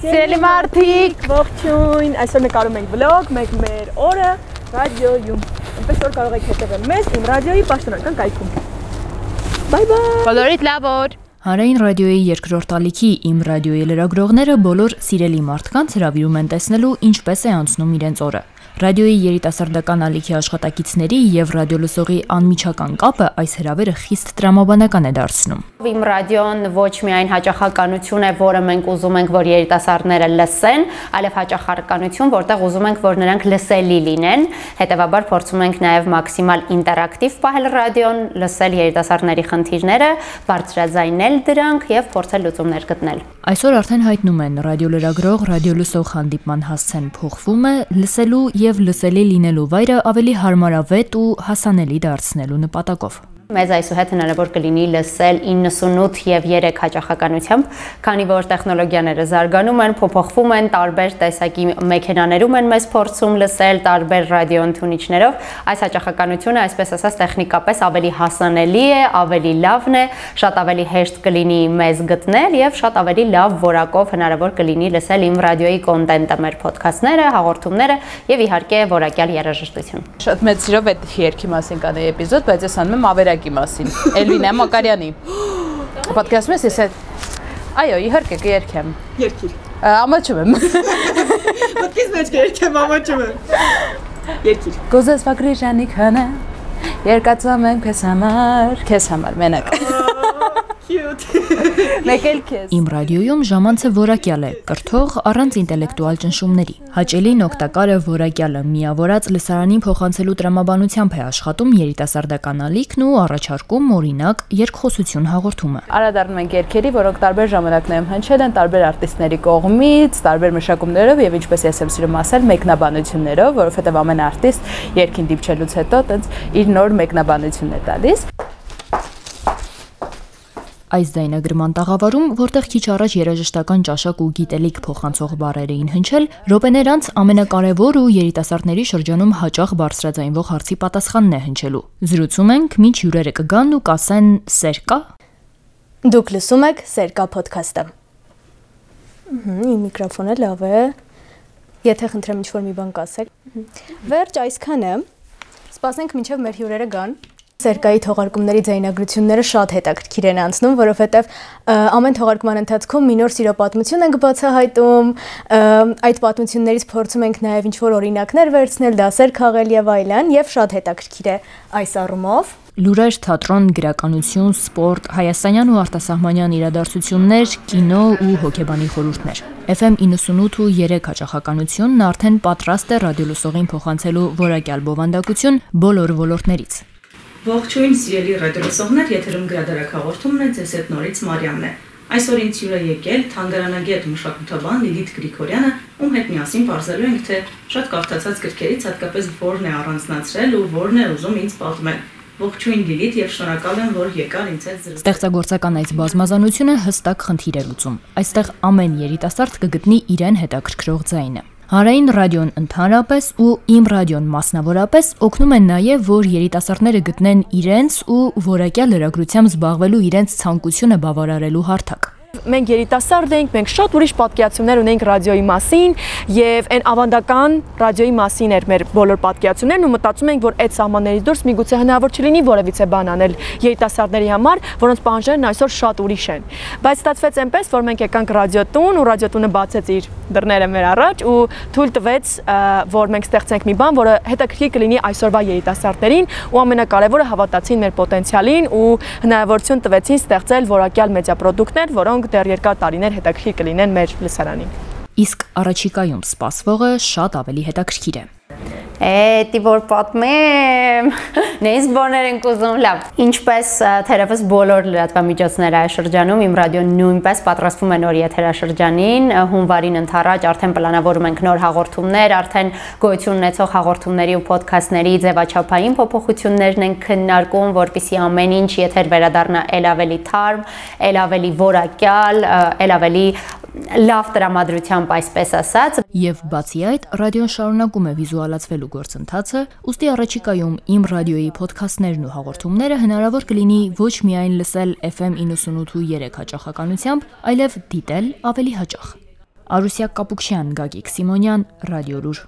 Սիրելի մարդիկ, ողջույն, այսօր մենք արում ենք վլոգ, մենք մեր օրը ռադիոյում։ Այնպես որ կարող եք հետևել մեզ իմ ռադիոյի պաշտոնական կայքում։ Բայ բայ։ բոլորիդ լավ օր։ Հանրային ռադիոյի երկրորդ ալիքի իմ ռադիոյի լրագրողները բոլոր սիրելի մարդկանց հրավիրում են տեսնելու ինչպես է անցնում իրենց օրը։ Ռադիոյի երիտասարդական ալիքի աշխատակիցների եւ ռադիոլսողի անմիջական կապը այս հրավերը խիստ տրամաբանական է դարձնում։ Իմ ռադիոն ոչ միայն հաճախականություն է, որը մենք ուզում ենք, որ երիտասարդները լսեն, այլև հաճախականություն, որտեղ ուզում ենք, որ նրանք լսելի լինեն։ Հետևաբար փորձում ենք նաեւ մաքսիմալ ինտերակտիվ պահել ռադիոն, լսել երիտասարդների խնդիրները, բարձրաձայնել դրանք եւ փորձել լուծումներ գտնել։ Այսօր արդեն հայտնում են ռադիոլրագրող, ռադիոլսող հանդիպման հասցեն փոխվում է, լսելու եւ լսելի լինելու վայրը ավելի հարմարավետ ու հասանելի դարձնելու նպատակով։ Մեզ այսուհետ հնարավոր կլինի լսել 98 եւ 3 հաճախականությամբ, քանի որ տեխնոլոգիաները զարգանում են, փոփոխվում են, տարբեր տեսակի մեքենաներում են մեզ փորձում լսել, տարբեր ռադիոընդունիչներով, այս հաճախականությունը, այսպես ասած, տեխնիկապես ավելի հասանելի է, ավելի լավն է, շատ ավելի հեշտ կլինի մեզ գտնել եւ շատ ավելի լավ որակով հնարավոր կլինի լսել իմ ռադիոյի կոնտենտը, մեր ոդքասթները, հաղորդումները եւ իհարկե որակյալ երաժշտություն։ Շատ մեծ սիրով այդ երգի մասին կանեի էպիզոդ, բայց ես անում եմ ավերակի մասին։ Էլվինա Մակարյանի։ Պատկերացնում ես ես այո, իհարկե կերքեմ։ Երկիր։ Ամաչում եմ։ Ոդքից մեջ կերքեմ, ամաչում եմ։ Երկիր։ Գոզես վագրիժանի քանը, երկացում եմ քեզ համար, մենակ։ Cute։ Մեկ էլ քեզ։ Իմ ռադիոյում ժամանցը որակյալ է, կրթող առանց ինտելեկտուալ ճնշումների։ Հաճելին օգտակարը որակյալը միավորած լսարանին փոխանցելու տրամաբանությամբ է աշխատում երիտասարդական ալիքն ու առաջարկում օրինակ երկխոսություն հաղորդումը։ Անդրադառնում ենք երգերի, որոնք տարբեր ժամանակներում հնչել են տարբեր արտիստների կողմից, տարբեր մշակումներով եւ ինչպես ես եմ սիրում ասել, մեկնաբանություններով, որովհետեւ ամեն արտիստ երգին դիպչելուց հետո տենց իր նոր մեկնաբանությունն է տալիս։ Այս ձայնագրման տաղավարում, որտեղ քիչ առաջ երաժշտական ճաշակ ու գիտելիք փոխանցող բառեր էին հնչել, րոպեներ անց ամենակարևոր ու երիտասարդների շրջանում հաճախ բարձրաձայնվող հարցի պատասխանն է հնչելու։ Զրուցում ենք, մինչ հյուրերը կգան ու կասեն «Սեր կա»։ Դուք լսում եք «Սեր կա» փոդքասթը։ Իմ միկրոֆոնը լավ է։ Եթե խնդրեմ ինչ-որ մի բան կասեք։ Վերջ այսքանը։ Սպասենք մինչև մեր հյուրերը գան։ Սերկայի թողարկումների ձայնագրությունները շատ հետաքրքիր են անցնում, որովհետև ամեն թողարկման ընթացքում մի նոր սիրո պատմություն ենք բացահայտում, այդ պատմություններից փորձում ենք նաև ինչ-որ օրինակներ վերցնել, դասեր քաղել եւ այլն, եւ շատ հետաքրքիր է այս առումով։ Լուրեր, թատրոն, գրականություն, սպորտ, հայաստանյան ու արտասահմանյան իրադարձություններ, կինո ու հոգեբանի խորհուրդներ։ FM 98 ու 3 հաճախականությունն արդեն պատրաստ է ռադիոլսողին փոխանցելու որակյալ բովանդակություն բոլոր ոլորտներից։ Ողջույն սիրելի ռադիոլսողներ, եթերում գրադարակ հաղորդումն է, ձեզ հետ նորից Մարիամն է։ Այսօր ինձ հյուր է եկել թանգարանագետ մշակութաբան Լիլիթ Գրիգորյանը, ում հետ միասին բարձրալու ենք, թե շատ կարդացած գրքերից հատկապես որն է առանձնացրել ու որն է ուզում ինձ պատմել։ Ողջույն Լիլիթ եւ շնորհակալ եմ, որ եկար ինձ հետ զրուցել։ Ստեղծագործական այս բազմազանությունը հստակ խնդիր է լուծում։ Այստեղ ամեն երիտասարդ կգտնի իրեն հետաքրքրող ձայնը։ Հանրային ռադիոն ընդհանրապես ու իմ ռադիոն մասնավորապես օգնում են նաև, որ երիտասարդները գտնեն իրենց ու որակյալ լրագրությամբ զբաղվելու իրենց ցանկությունը բավարարելու հարթակ։ Մենք երիտասարդ ենք, մենք շատ ուրիշ պատկերացումներ ունենք ռադիոյի մասին եւ այն ավանդական ռադիոյի մասին էր մեր բոլոր պատկերացումներն ու մտածում ենք, որ այդ սահմաններից դուրս միգուցե հնարավոր չլինի որևիցե բան անել երիտասարդների համար, որոնց պահանջներն այսօր շատ ուրիշ են։ Բայց ստացվեց այնպես, որ մենք եկանք ռադիոտուն ու ռադիոտունը բացեց իր դռները մեր առաջ ու թույլ տվեց, որ մենք ստեղծենք մի բան, որը հետաքրքիր կլինի այսօրվա երիտասարդներին ու ամենակարևորը հավատացին մեր պոտենցիալին ու հնարավորություն տվեցին ստեղծել որակյալ մեդիապրոդուկտներ, որոնք դեռ երկար տարիներ հետաքրքիր կլինեն մեր լսարանին։ Իսկ առաջիկայում սպասվողը շատ ավելի հետաքրքիր է։ Էդի որ պատմեմ, նույնիսկ բաներ ենք ուզում, լավ։ Ինչպես թերևս բոլոր լրատվամիջոցները այս շրջանում, իմ ռադիոն նույնպես պատրաստվում է նոր եթերաշրջանին, հունվարին ընթառաջ արդեն պլանավորում ենք նոր հաղորդումներ, արդեն գոյություն ունեցող հաղորդումների ու ոդքասթների ձևաչափային փոփոխություններն ենք քննարկում, որպեսզի ամեն ինչ եթեր վերադառնա ել ավելի թարմ, ել ավելի որակյալ, ել ավելի լավ տրամադրությամբ, այսպես ասած։ Եվ բացի այդ, ռադիոն շարունակում է վիզուալացվելու գործընթացը, ուստի առաջիկայում իմ ռադիոյի փոդքասթներն ու հաղորդումները հնարավոր կլինի ոչ միայն լսել FM 98.3 հաճախականությամբ, այլև դիտել ավելի հաճախ։ Արուսյակ Կապուկյան, Գագիկ Սիմոնյան, Ռադիոլուր։